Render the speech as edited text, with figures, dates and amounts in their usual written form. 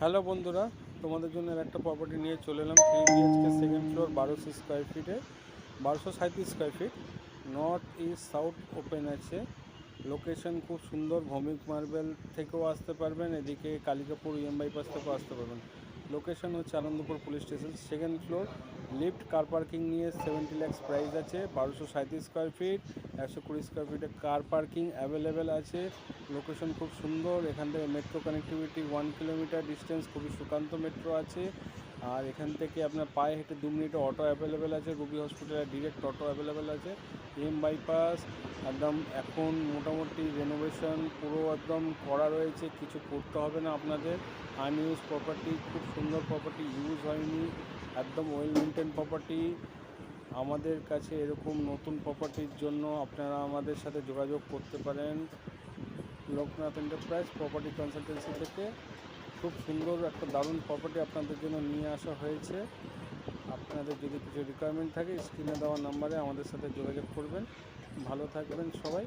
Hello বন্ধুরা, তোমাদের জন্য একটা প্রপার্টি নিয়ে চলে এলাম। 3 BHK সেকেন্ড ফ্লোর, 1200 স্কোয়ার ফিটে, 1237 square feet. North east south open আছে। লোকেশন খুব সুন্দর। ভৌমিক মার্বেল থেকেও আসতে পারবেন, এদিকে কালিকাপুর বাইপাস থেকেও আসতে পারবেন। লোকেশন হচ্ছে Anandapur police station. Second floor, lift, car parking নিয়ে 70 lakhs প্রাইস আছে। 1237 স্কোয়ার ফিট, 120 স্কোয়ার ফিটে কার পার্কিং অ্যাভেলেবেল আছে। লোকেশন খুব সুন্দর। এখান থেকে মেট্রো কানেক্টিভিটি 1 কিলোমিটার ডিস্টেন্স, খুবই সুকান্ত মেট্রো আছে। আর এখান থেকে আপনার পায়ে হেঁটে 2 মিনিটে অটো অ্যাভেলেবেল আছে। রুবি হসপিটালে ডিরেক্ট অটো অ্যাভেলেবেল আছে। বাইপাস একদম এখন মোটামুটি রেনোভেশন পুরো একদম করা রয়েছে, কিছু করতে হবে না আপনাদের। আনইউজ প্রপার্টি, খুব সুন্দর প্রপার্টি, ইউজ হয়নি, একদম ওয়েল মেনটেন প্রপার্টি। আমাদের কাছে এরকম নতুন প্রপার্টির জন্য আপনারা আমাদের সাথে যোগাযোগ করতে পারেন। লোকনাথ এন্টারপ্রাইজ প্রপার্টি কনসালটেন্সি থেকে খুব সুন্দর একটা দারুণ প্রপার্টি আপনাদের জন্য নিয়ে আসা হয়েছে। আপনাদের যদি কিছু রিকোয়ারমেন্ট থাকে স্ক্রিনে দেওয়া নাম্বারে আমাদের সাথে যোগাযোগ করবেন। ভালো থাকবেন সবাই।